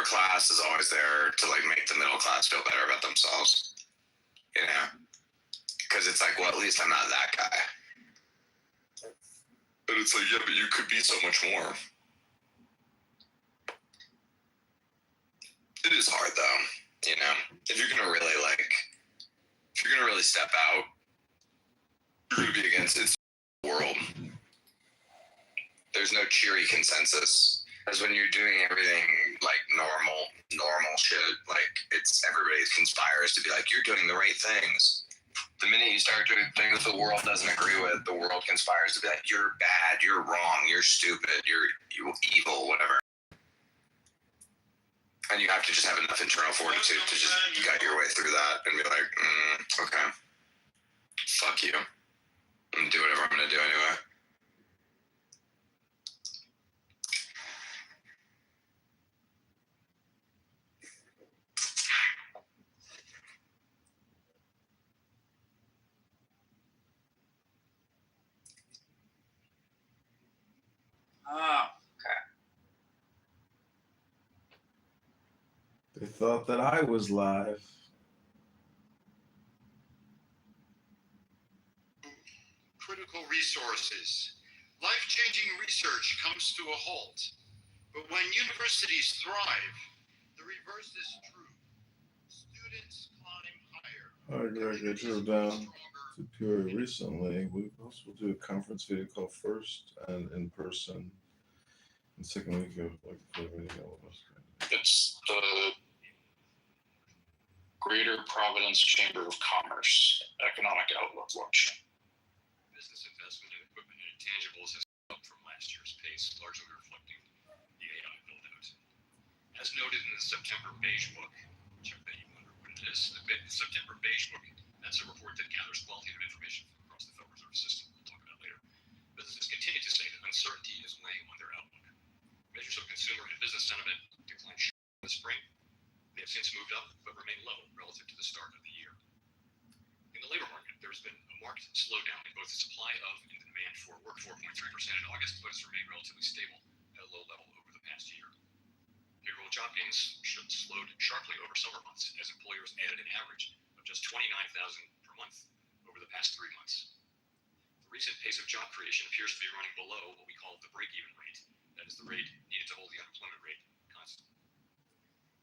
class is always there to like make the middle class feel better about themselves, you know, because it's like, well, at least I'm not that guy. But it's like, yeah, but you could be so much more. It is hard though, you know, if you're gonna really step out, you're gonna be against its world. There's no cheery consensus. Because when you're doing everything like normal shit, like it's everybody conspires to be like, you're doing the right things. The minute you start doing things the world doesn't agree with, the world conspires to be like, you're bad, you're wrong, you're stupid, you're evil, whatever. And you have to just have enough internal fortitude to just gut your way through that and be like, okay, fuck you. I'm gonna do whatever I'm gonna do anyway. Oh, okay. They thought that I was live. Critical resources. Life-changing research comes to a halt. But when universities thrive, the reverse is true. Students climb higher. All right, Greg, I drove down to Peoria recently. We also do a conference video call first and in person. The second week of like the video. It's the Greater Providence Chamber of Commerce Economic Outlook Workshop. Business investment in equipment and intangibles has come up from last year's pace, largely reflecting the AI build-out. As noted in the September Beige Book, which I bet you wonder what it is, the September Beige Book, that's a report that gathers qualitative information from across the Federal Reserve System. We'll talk about later. Businesses continue to say that uncertainty is weighing on their outlook. Measures of consumer and business sentiment declined in the spring. They have since moved up, but remain low relative to the start of the year. In the labor market, there has been a marked slowdown in both the supply of and the demand for work. 4.3% in August, but has remained relatively stable at a low level over the past year. Payroll job gains slowed sharply over summer months as employers added an average of just 29,000 per month over the past 3 months. The recent pace of job creation appears to be running below what we call the break-even rate. That is the rate needed to hold the unemployment rate constant.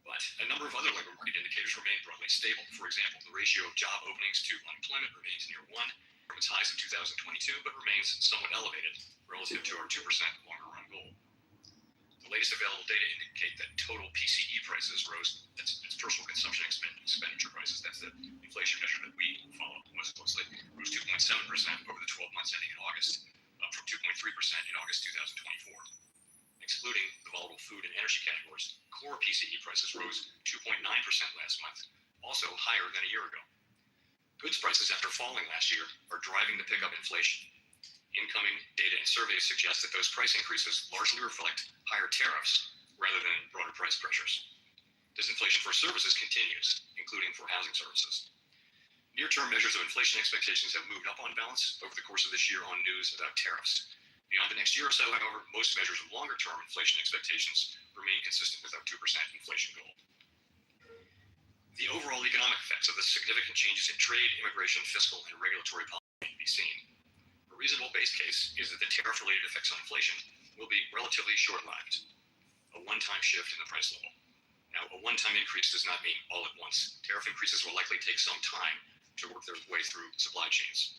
But a number of other labor market indicators remain broadly stable. For example, the ratio of job openings to unemployment remains near 1 from its highs of 2022, but remains somewhat elevated relative to our 2% longer run goal. The latest available data indicate that total PCE prices rose, that's personal consumption expenditure prices, that's the inflation measure that we follow most closely, rose 2.7% over the 12 months ending in August, up from 2.3% in August 2024. Excluding the volatile food and energy categories, core PCE prices rose 2.9% last month, also higher than a year ago. Goods prices, after falling last year, are driving the pickup inflation. Incoming data and surveys suggest that those price increases largely reflect higher tariffs rather than broader price pressures. Disinflation for services continues, including for housing services. Near-term measures of inflation expectations have moved up on balance over the course of this year on news about tariffs. Beyond the next year or so, however, most measures of longer-term inflation expectations remain consistent with our 2% inflation goal. The overall economic effects of the significant changes in trade, immigration, fiscal, and regulatory policy can be seen. A reasonable base case is that the tariff-related effects on inflation will be relatively short-lived, a one-time shift in the price level. Now, a one-time increase does not mean all at once. Tariff increases will likely take some time to work their way through supply chains.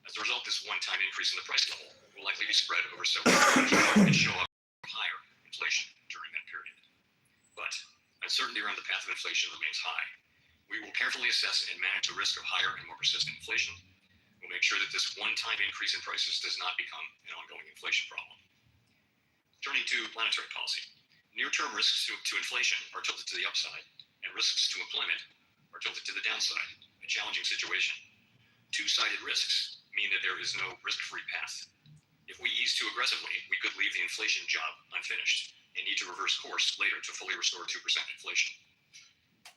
As a result, this one-time increase in the price level will likely be spread over several years and show up higher inflation during that period. But uncertainty around the path of inflation remains high. We will carefully assess and manage the risk of higher and more persistent inflation. We'll make sure that this one-time increase in prices does not become an ongoing inflation problem. Turning to monetary policy, near-term risks to inflation are tilted to the upside, and risks to employment are tilted to the downside, a challenging situation. Two-sided risks mean that there is no risk-free path. If we ease too aggressively, we could leave the inflation job unfinished and need to reverse course later to fully restore 2% inflation.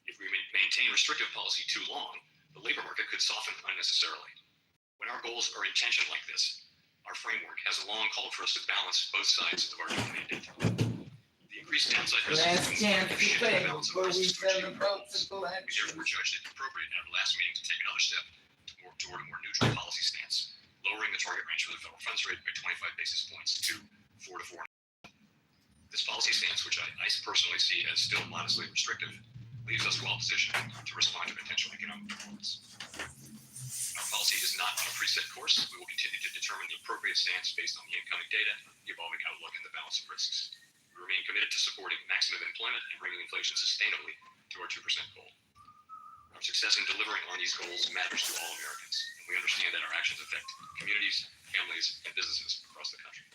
If we maintain restrictive policy too long, the labor market could soften unnecessarily. When our goals are intentioned like this, our framework has long called for us to balance both sides of our dual mandate. The increased downside risk. Last chance to say before we send the votes to We therefore judged it appropriate at our last meeting to take another step toward a more neutral policy stance, lowering the target range for the federal funds rate by 25 basis points to 4 to 4. This policy stance, which I personally see as still modestly restrictive, leaves us well positioned to respond to potential economic performance. Our policy is not on a preset course. We will continue to determine the appropriate stance based on the incoming data, the evolving outlook, and the balance of risks. We remain committed to supporting maximum employment and bringing inflation sustainably to our 2% goal. Our success in delivering on these goals matters to all Americans, and we understand that our actions affect communities, families, and businesses across the country.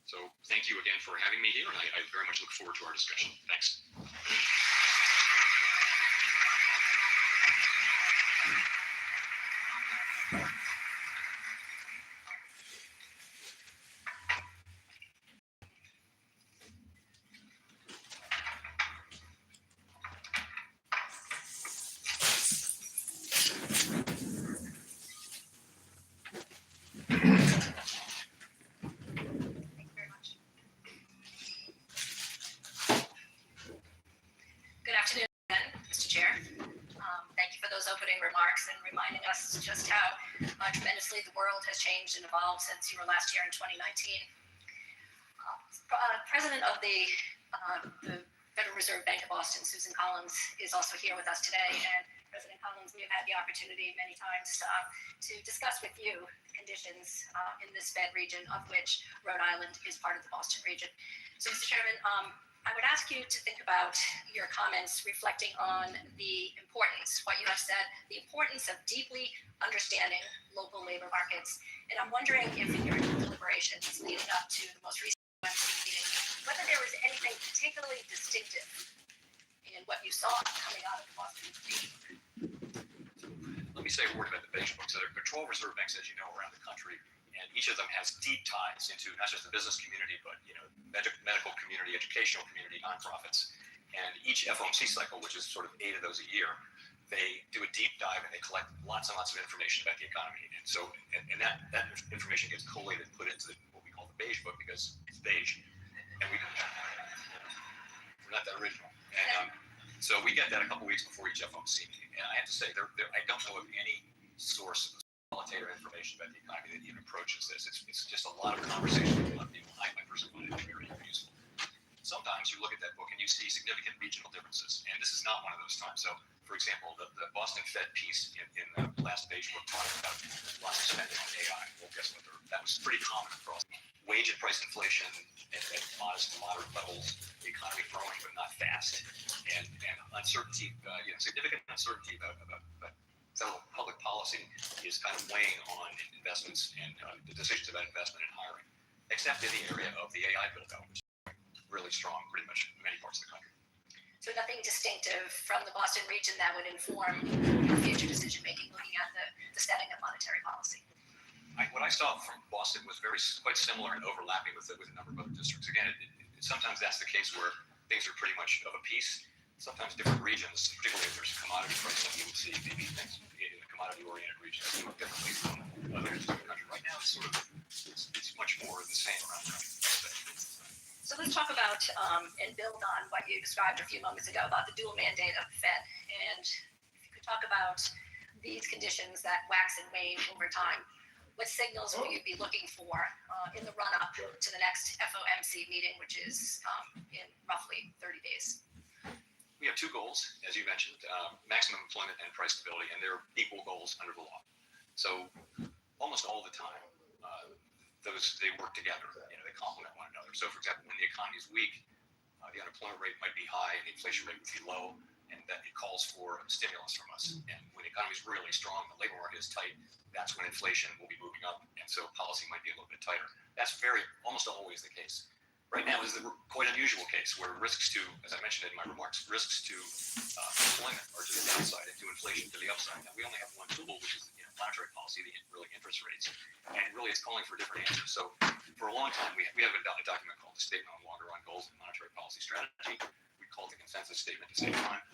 So thank you again for having me here, and I very much look forward to our discussion. Thanks. Good afternoon, again, Mr. Chair. Thank you for those opening remarks and reminding us just how tremendously the world has changed and evolved since you were last here in 2019. President of the Federal Reserve Bank of Boston, Susan Collins, is also here with us today. And President Collins, we have had the opportunity many times to discuss with you the conditions in this Fed region, of which Rhode Island is part of the Boston region. So, Mr. Chairman, I would ask you to think about your comments reflecting on the importance, what you have said, the importance of deeply understanding local labor markets. And I'm wondering if in your deliberations leading up to the most recent OMC meeting, whether there was anything particularly distinctive in what you saw coming out of the Boston region. Let me say a word about the beige book. So there are 12 reserve banks, as you know, around the country, and each of them has deep ties into not just the business community, but medical community, educational community, nonprofits. And each FOMC cycle, which is sort of 8 of those a year, they do a deep dive and they collect lots and lots of information about the economy. And so, and that information gets collated and put into what we call the beige book because it's beige. And we're not that original. And so we get that a couple weeks before each FOMC meeting. And I have to say, I don't know of any source of qualitative information about the economy that even approaches this. It's just a lot of conversation with a lot of people. I personally find it very useful. Sometimes you look at that book and you see significant regional differences, and this is not one of those times. So, for example, the Boston Fed piece in the last beige book talked about lots of spending on AI. Well, guess what? That was pretty common across wage and price inflation at modest to moderate levels, the economy growing but not fast, and uncertainty, significant uncertainty about federal public policy is kind of weighing on investments and the decisions about investment and hiring, except in the area of the AI build-out, which is really strong pretty much in many parts of the country. So nothing distinctive from the Boston region that would inform future decision-making looking at the setting of monetary policy. What I saw from Boston was quite similar and overlapping with a number of other districts. Again, sometimes that's the case where things are pretty much of a piece. Sometimes different regions, particularly if there's commodity pricing, you would see maybe things in the commodity-oriented regions look differently from other regions of the country. Right now, it's much more the same around the country. So let's talk about and build on what you described a few moments ago about the dual mandate of the Fed. And if you could talk about these conditions that wax and wane over time, what signals will you be looking for in the run-up to the next FOMC meeting, which is in roughly 30 days? We have 2 goals, as you mentioned, maximum employment and price stability, and they're equal goals under the law. So almost all the time, they work together. They complement one another. So, for example, when the economy is weak, the unemployment rate might be high, and the inflation rate would be low, and that it calls for stimulus from us. And when the economy is really strong, the labor market is tight, that's when inflation will be moving up, and so policy might be a little bit tighter. That's almost always the case. Right now is the quite unusual case where risks to, as I mentioned in my remarks, risks to employment are to the downside and to inflation to the upside. Now, we only have one tool, which is monetary policy, really interest rates, and really it's calling for different answers. So for a long time, we have a document called the Statement on Longer Run Goals and Monetary Policy Strategy. We call it the consensus statement to save time.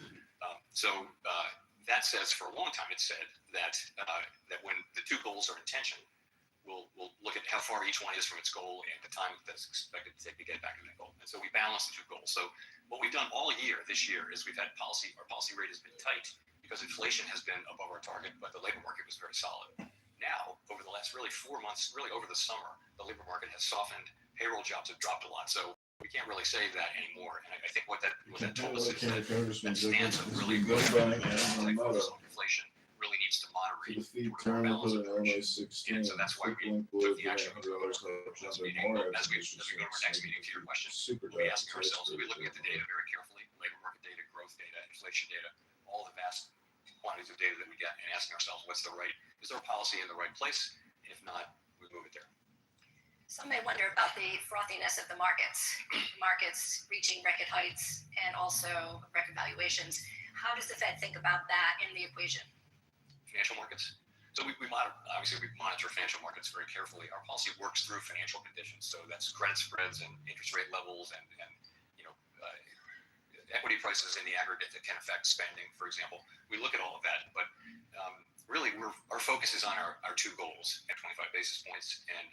That says for a long time it said that when the 2 goals are in tension, we'll look at how far each one is from its goal and the time that's expected to take to get back to that goal. And so we balance the two goals. So what we've done all year this year is we've had our policy rate has been tight because inflation has been above our target, but the labor market was very solid. Now, over the last really 4 months, really over the summer, the labor market has softened. Payroll jobs have dropped a lot. So we can't really say that anymore. And I think what that told us is that stance of really inflation really needs to moderate. The feed turn to put an LA16. And so that's why we took the action we took this meeting. As we go to our next meeting, to your question, we'll be asking ourselves, we'll be looking at the data very carefully, labor market data, growth data, inflation data, all the vast quantities of data that we get, and asking ourselves, is there a policy in the right place? And if not, we move it there. Some may wonder about the frothiness of the markets reaching record heights and also record valuations. How does the Fed think about that in the equation? Financial markets. So we monitor financial markets very carefully. Our policy works through financial conditions. So that's credit spreads and interest rate levels and equity prices in the aggregate that can affect spending, for example. We look at all of that, but really our focus is on our two goals at 25 basis points, and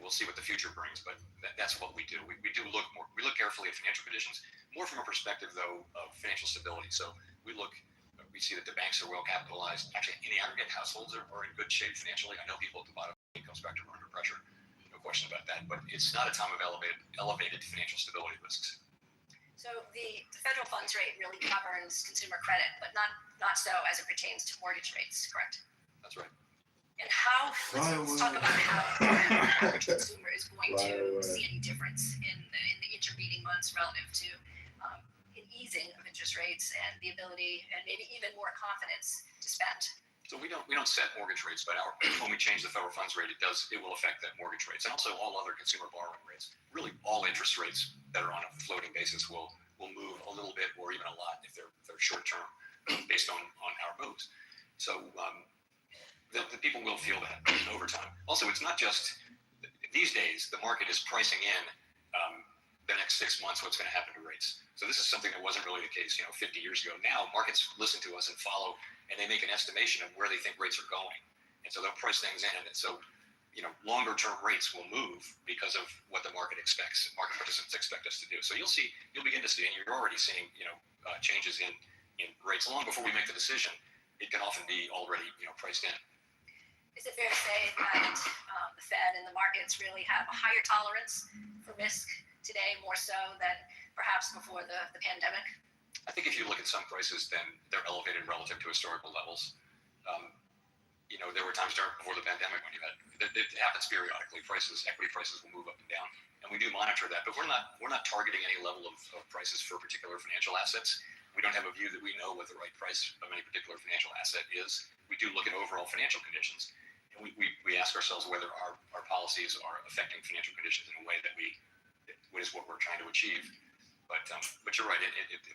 we'll see what the future brings, but that's what we do. We look carefully at financial conditions, more from a perspective though of financial stability. So we see that the banks are well capitalized. Actually, in the aggregate, households are in good shape financially. I know people at the bottom of the income spectrum are under pressure, no question about that, but it's not a time of elevated financial stability risks. So the federal funds rate really governs consumer credit, but not so as it pertains to mortgage rates, correct? That's right. And let's talk about how the average consumer is going to see any difference in the intervening months relative to an easing of interest rates and the ability and maybe even more confidence to spend. So we don't set mortgage rates, but when we change the federal funds rate, it will affect that mortgage rates and also all other consumer borrowing rates. Really, all interest rates that are on a floating basis will move a little bit or even a lot if they're short term, based on our moves. So the people will feel that over time. Also, it's not just these days. The market is pricing in the next 6 months what's going to happen to rates. So this is something that wasn't really the case 50 years ago. Now markets listen to us and follow, and they make an estimation of where they think rates are going, and so they'll price things in. And so longer term rates will move because of what the market expects. Market participants expect us to do. So you'll begin to see, and you're already seeing changes in rates long before we make the decision. It can often be already priced in. Is it fair to say that the Fed and the markets really have a higher tolerance for risk today, more so than perhaps before the pandemic? I think if you look at some prices, then they're elevated relative to historical levels. There were times before the pandemic when it happens periodically. Equity prices will move up and down, and we do monitor that. But we're not targeting any level of prices for particular financial assets. We don't have a view that we know what the right price of any particular financial asset is. We do look at overall financial conditions, and we ask ourselves whether our policies are affecting financial conditions in a way that is what we're trying to achieve. But you're right.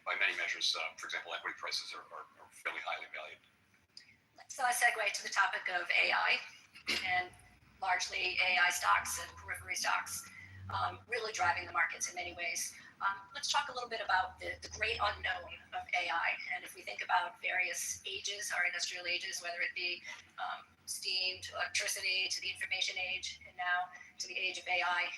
By many measures, for example, equity prices are fairly highly valued. Let's segue to the topic of AI and largely AI stocks and periphery stocks really driving the markets in many ways. Let's talk a little bit about the great unknown of AI. And if we think about various ages, our industrial ages, whether it be steam to electricity to the information age and now to the age of AI,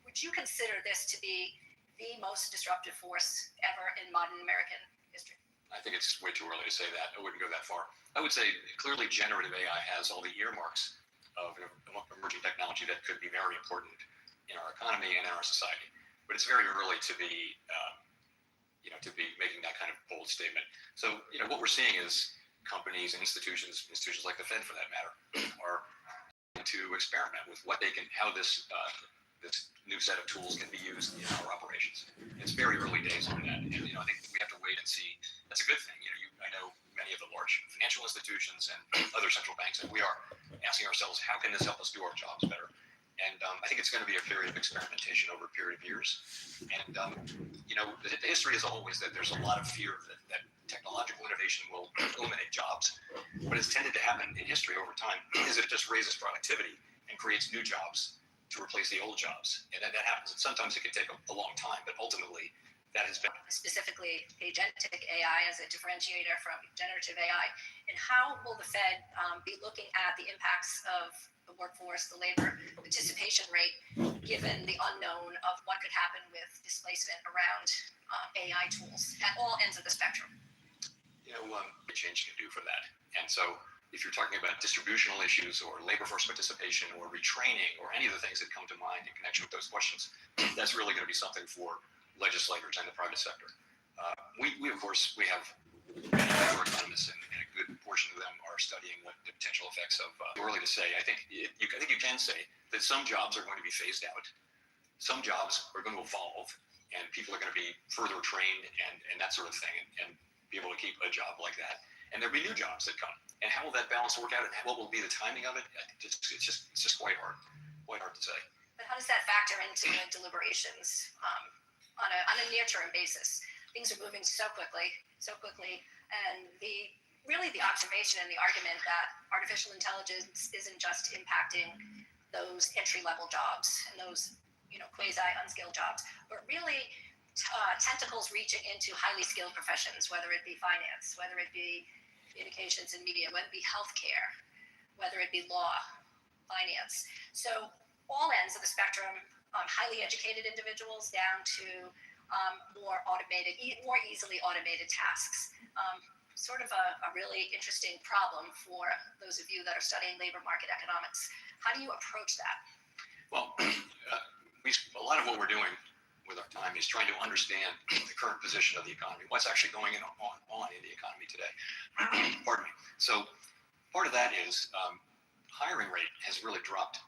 would you consider this to be the most disruptive force ever in modern American history? I think it's way too early to say that. I wouldn't go that far. I would say clearly generative AI has all the earmarks of emerging technology that could be very important in our economy and in our society. But it's very early to be making that kind of bold statement. So what we're seeing is companies and institutions like the Fed, for that matter, are to experiment with how this new set of tools can be used in our operations. It's very early days on that, and I think we have to wait and see. That's a good thing. I know many of the large financial institutions and other central banks, and we are asking ourselves, how can this help us do our jobs better? And I think it's going to be a period of experimentation over a period of years. And the history is always that there's a lot of fear that technological innovation will eliminate jobs. What has tended to happen in history over time is that it just raises productivity and creates new jobs to replace the old jobs. And that happens. And sometimes it can take a long time, but ultimately that has been specifically agentic AI as a differentiator from generative AI, and how will the Fed be looking at the impacts of the workforce, the labor participation rate, given the unknown of what could happen with displacement around AI tools at all ends of the spectrum? The change can do for that. And so if you're talking about distributional issues or labor force participation or retraining or any of the things that come to mind in connection with those questions, that's really going to be something for legislators and the private sector. We of course, we have labor economists, and a good portion of them are studying what the potential effects of. Early to say. I think you can say that some jobs are going to be phased out, some jobs are going to evolve, and people are going to be further trained and that sort of thing, and be able to keep a job like that. And there'll be new jobs that come. And how will that balance work out? And what will be the timing of it? It's just quite hard to say. But how does that factor into the deliberations on a near-term basis? Things are moving so quickly, and the observation and the argument that artificial intelligence isn't just impacting those entry-level jobs and those quasi-unskilled jobs, but really tentacles reaching into highly skilled professions, whether it be finance, whether it be communications and media, whether it be healthcare, whether it be law, finance. So all ends of the spectrum, highly educated individuals down to more easily automated tasks. Sort of a really interesting problem for those of you that are studying labor market economics. How do you approach that? Well, a lot of what we're doing with our time is trying to understand the current position of the economy, what's actually going on in the economy today. Pardon me. So part of that is hiring rate has really dropped.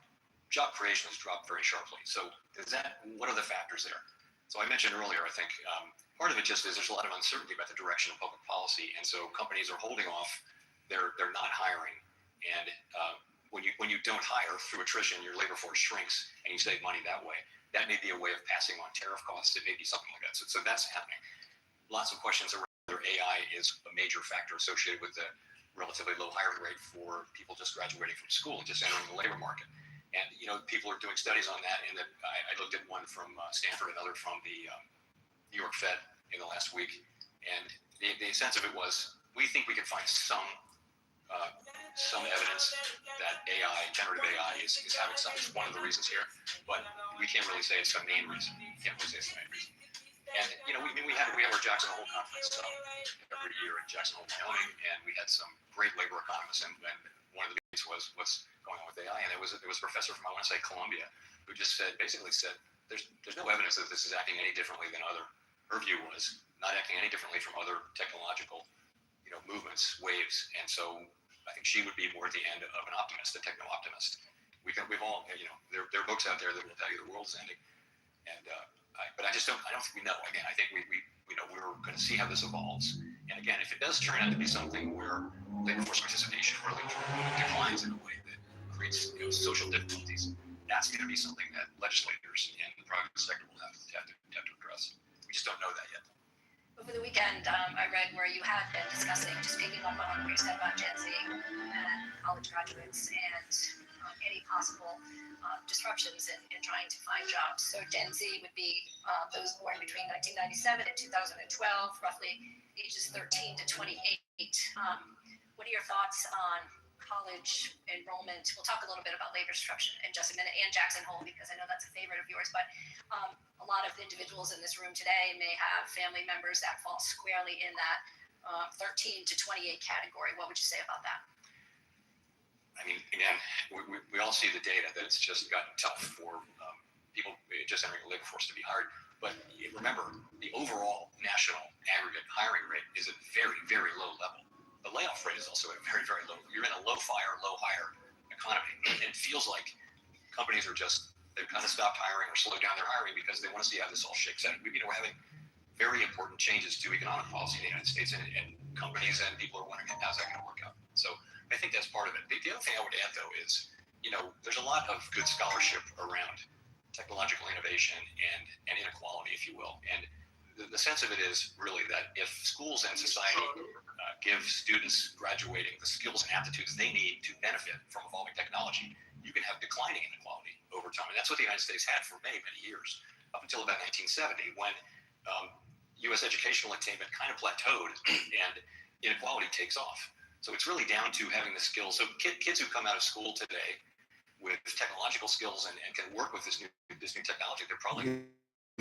Job creation has dropped very sharply. So what are the factors there? So I mentioned earlier, I think part of it just is there's a lot of uncertainty about the direction of public policy, and so companies are holding off. They're not hiring, and when you don't hire through attrition, your labor force shrinks, and you save money that way. That may be a way of passing on tariff costs. It may be something like that. So that's happening. Lots of questions around whether AI is a major factor associated with the relatively low hiring rate for people just graduating from school and just entering the labor market. And people are doing studies on that. And I looked at one from Stanford, another from the New York Fed in the last week. And the sense of it was, we think we can find some evidence that generative AI is having some. It's one of the reasons here, but we can't really say it's the main reason. And we have our Jackson Hole conference every year in Jackson Hole, Wyoming, and we had some great labor economists, and one of the debates was what's going on with AI, and it was a professor from, I want to say, Columbia, who just basically said there's no evidence that this is acting any differently than other. Her view was not acting any differently from other technological movements, waves, and so I think she would be more at the end of an optimist, a techno optimist. We've all, there are books out there that will tell you the world is ending, and but I don't think we know. Again, I think we're going to see how this evolves, and again, if it does turn out to be something where labor force participation really declines in a way that creates social difficulties, that's going to be something that legislators and the private sector will have to address. We just don't know that yet. Over the weekend, I read where you had been discussing, just picking up on what you said about Gen Z and college graduates and any possible disruptions in trying to find jobs. So Gen Z would be those born between 1997 and 2012, roughly ages 13 to 28. What are your thoughts on college enrollment? We'll talk a little bit about labor disruption in just a minute, and Jackson Hole, because I know that's a favorite of yours, but a lot of the individuals in this room today may have family members that fall squarely in that 13 to 28 category. What would you say about that? I mean, again, we all see the data that it's just gotten tough for people just entering the labor force to be hired. But remember, the overall national aggregate hiring rate is at very, very low level. The layoff rate is also at a very, very low. You're in a low fire, low hire economy. And it feels like companies are they've kind of stopped hiring or slowed down their hiring because they want to see how this all shakes out. We're having very important changes to economic policy in the United States, and companies and people are wondering how's that going to work out. So I think that's part of it. The other thing I would add, though, is there's a lot of good scholarship around technological innovation and inequality, if you will. And the sense of it is really that if schools and society give students graduating the skills and aptitudes they need to benefit from evolving technology, you can have declining inequality over time. And that's what the United States had for many, many years, up until about 1970, when U.S. educational attainment kind of plateaued and inequality takes off. So it's really down to having the skills. So kids who come out of school today with technological skills and can work with this new technology, they're probably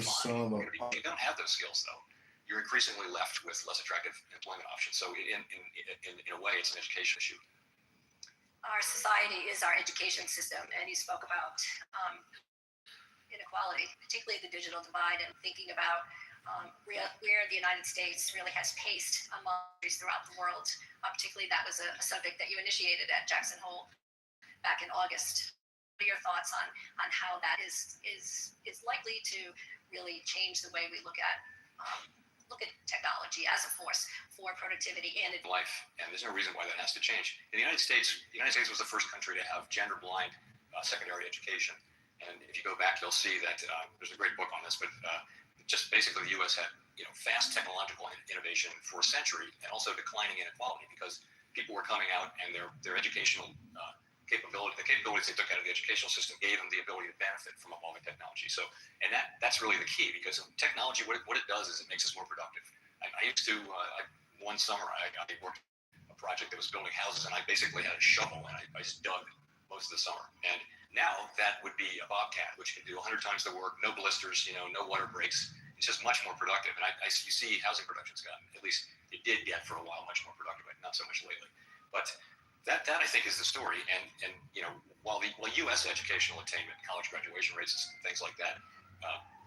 fine. If you don't have those skills, though, you're increasingly left with less attractive employment options. So in a way, it's an education issue. Our society is our education system, and you spoke about inequality, particularly the digital divide, and thinking about where the United States really has paced among countries throughout the world. Particularly, that was a subject that you initiated at Jackson Hole back in August. What are your thoughts on how that is likely to really change the way we look at technology as a force for productivity and life? And there's no reason why that has to change. In the United States was the first country to have gender-blind secondary education. And if you go back, you'll see that there's a great book on this, but just basically the U.S. had fast technological innovation for a century, and also declining inequality because people were coming out and their educational the capabilities they took out of the educational system gave them the ability to benefit from evolving technology. So, and that's really the key, because technology, what it does is it makes us more productive. I used to, one summer, I worked a project that was building houses, and I basically had a shovel, and I just dug most of the summer. And now that would be a Bobcat, which can do 100 times the work, no blisters, no water breaks. It's just much more productive. And you see housing production's gotten, at least it did get for a while, much more productive, but not so much lately. But that I think is the story. And while U.S. educational attainment, college graduation rates, and things like that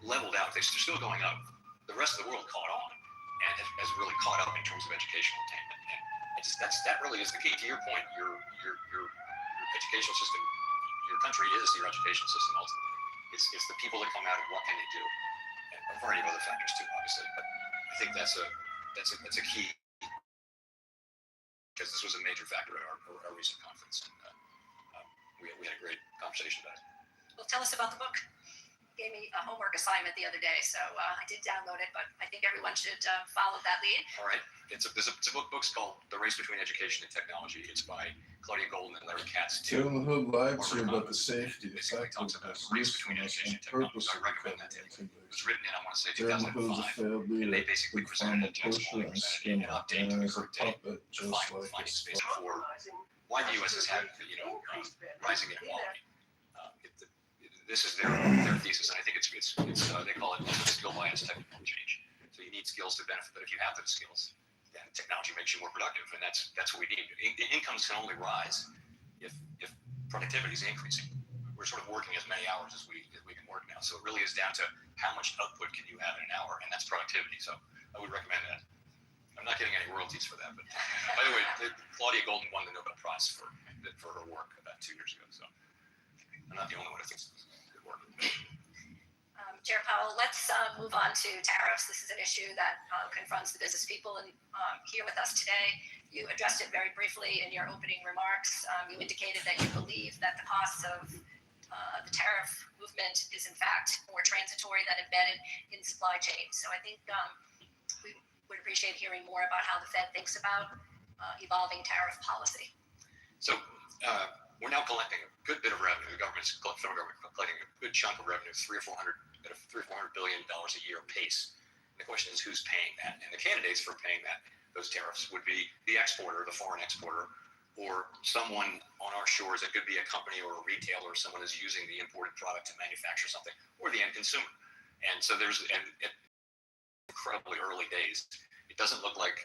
leveled out, they're still going up. The rest of the world caught on and has really caught up in terms of educational attainment. And that really is the key. To your point, your educational system, your country is your educational system ultimately. It's the people that come out and what can they do, and a variety of other factors too, obviously. But I think that's a key, because this was a major factor at our recent conference. And, we had a great conversation about it. Well, tell us about the book. You gave me a homework assignment the other day, so I did download it, but I think everyone should follow that lead. All right. It's a book's called The Race Between Education and Technology. It's by Claudia Golden and Larry Katz. Taylor Hood lied to you about the safety Basically talks about the race between education and technology. So I recommend that to you. It was written in, I want to say, 2005. And they basically presented a textbook and an update to the current day, defining space for why the U.S. has had rising inequality. This is their thesis, and I think it's they call it skill bias technical change. So you need skills to benefit, but if you have those skills, then technology makes you more productive, and that's what we need. Incomes can only rise if productivity is increasing. We're sort of working as many hours as we can work now, so it really is down to how much output can you have in an hour, and that's productivity. So I would recommend that. I'm not getting any royalties for that, but by the way, Claudia Golden won the Nobel Prize for her work about 2 years ago. So I'm not the only one who thinks it's good work. Chair Powell, let's move on to tariffs. This is an issue that confronts the business people here with us today. You addressed it very briefly in your opening remarks. You indicated that you believe that the costs of the tariff movement is in fact more transitory than embedded in supply chain. So I think we would appreciate hearing more about how the Fed thinks about evolving tariff policy. So we're now collecting a good bit of revenue. The federal government collecting a good chunk of revenue, $300 or $400 billion a year pace. And the question is, who's paying that? And the candidates for paying those tariffs would be the exporter, the foreign exporter, or someone on our shores. It could be a company or a retailer, or someone who's using the imported product to manufacture something, or the end consumer. And so there's incredibly early days. It doesn't look like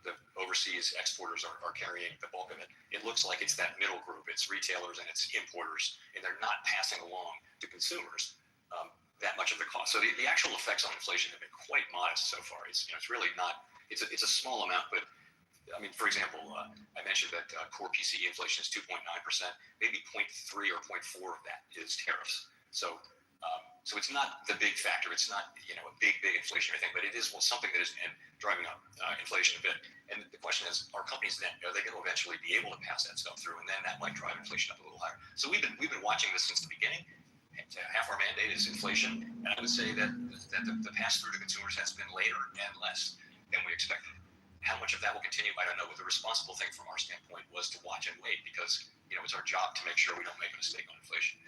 the overseas exporters are carrying the bulk of it. It looks like it's that middle group. It's retailers and it's importers, and they're not passing along to consumers that much of the cost. So the actual effects on inflation have been quite modest so far. It's really not. It's a small amount, but I mean, for example, I mentioned that core PCE inflation is 2.9%. Maybe 0.3 or 0.4 of that is tariffs. So it's not the big factor. It's not a big inflationary thing, but it is something that is driving up inflation a bit. And the question is, are companies then, are they going to eventually be able to pass that stuff through? And then that might drive inflation up a little higher. So we've been watching this since the beginning. Half our mandate is inflation, and I would say that the pass through to consumers has been later and less than we expected. How much of that will continue, I don't know. But the responsible thing from our standpoint was to watch and wait, because it's our job to make sure we don't make a mistake on inflation.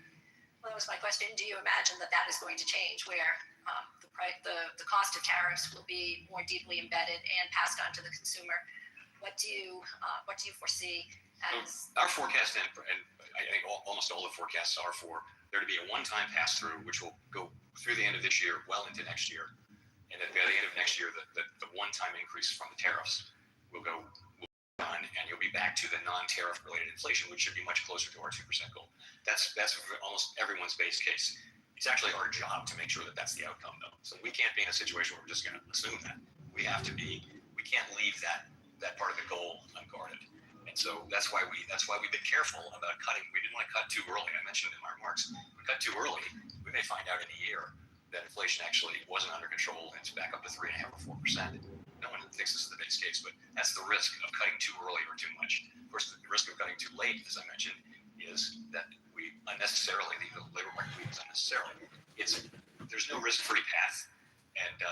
Well, that was my question. Do you imagine that is going to change, where the the cost of tariffs will be more deeply embedded and passed on to the consumer. What do you foresee as our forecast, and I think almost all the forecasts are for there to be a one-time pass-through, which will go through the end of this year, well into next year, and then by the end of next year, the one-time increase from the tariffs will be done, and you'll be back to the non-tariff related inflation, which should be much closer to our 2% goal. That's almost everyone's base case. It's actually our job to make sure that that's the outcome, though. So we can't be in a situation where we're just going to assume that. We can't leave that part of the goal unguarded. And so that's why we've been careful about cutting. We didn't want to cut too early. I mentioned in my remarks, we cut too early, we may find out in a year that inflation actually wasn't under control and it's back up to 3.5% or 4%. No one thinks this is the base case, but that's the risk of cutting too early or too much. Of course, the risk of cutting too late, as I mentioned, is that we unnecessarily, the labor market weakens unnecessarily. There's no risk-free path, and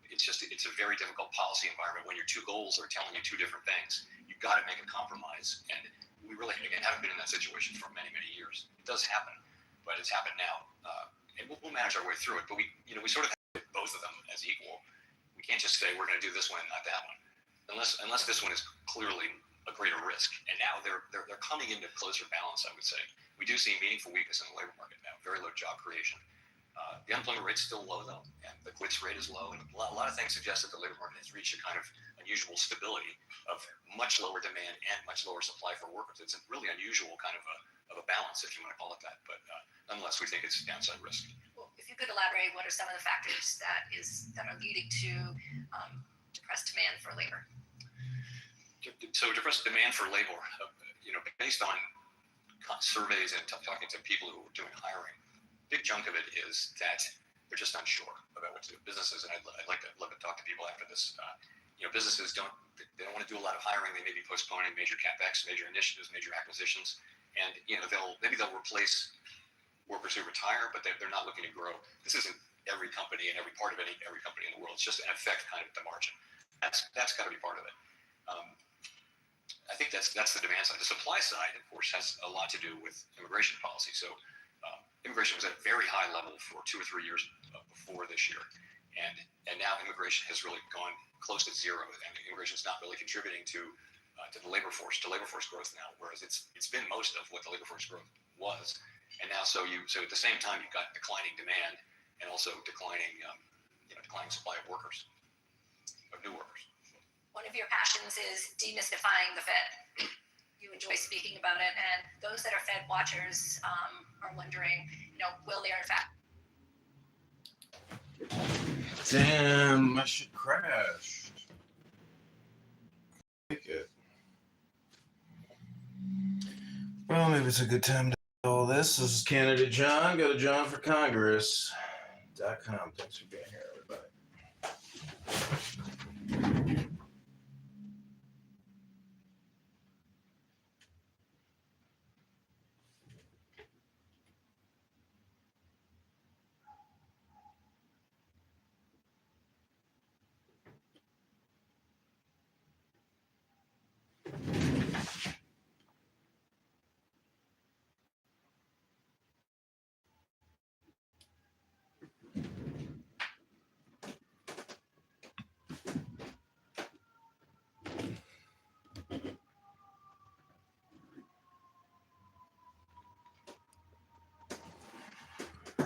it's a very difficult policy environment when your two goals are telling you two different things. You've got to make a compromise, and we really, again, haven't been in that situation for many, many years. It does happen, but it's happened now, and we'll manage our way through it. But we sort of have both of them as equal. We can't just say we're going to do this one and not that one, unless this one is clearly a greater risk. And now they're coming into closer balance, I would say. We do see meaningful weakness in the labor market now, very low job creation. The unemployment rate's still low, though, and the quits rate is low. And a lot of things suggest that the labor market has reached a kind of unusual stability of much lower demand and much lower supply for workers. It's a really unusual kind of a balance, if you want to call it that. But nonetheless, we think it's downside risk. Well, if you could elaborate, what are some of the factors that are leading to depressed demand for labor? So depressed demand for labor, based on surveys and talking to people who are doing hiring, a big chunk of it is that they're just unsure about what to do. Businesses, and I'd love to talk to people after this. Businesses don't want to do a lot of hiring. They may be postponing major capex, major initiatives, major acquisitions, and they'll replace workers who retire, but they're not looking to grow. This isn't every company and every part of every company in the world. It's just an effect kind of at the margin. That's got to be part of it. I think that's the demand side. The supply side, of course, has a lot to do with immigration policy. So immigration was at a very high level for 2 or 3 years before this year, and now immigration has really gone close to zero, and immigration is not really contributing to the labor force growth now, whereas it's been most of what the labor force growth was. And now, so at the same time, you've got declining demand and also declining supply of workers, of new workers. One of your passions is demystifying the Fed. You enjoy speaking about it, and those that are Fed watchers are wondering, will there in fact? Damn, my shit crashed. Take it. Well, maybe it's a good time to do all this. This is Candidate John. Go to johnforcongress.com. Thanks for being here, everybody.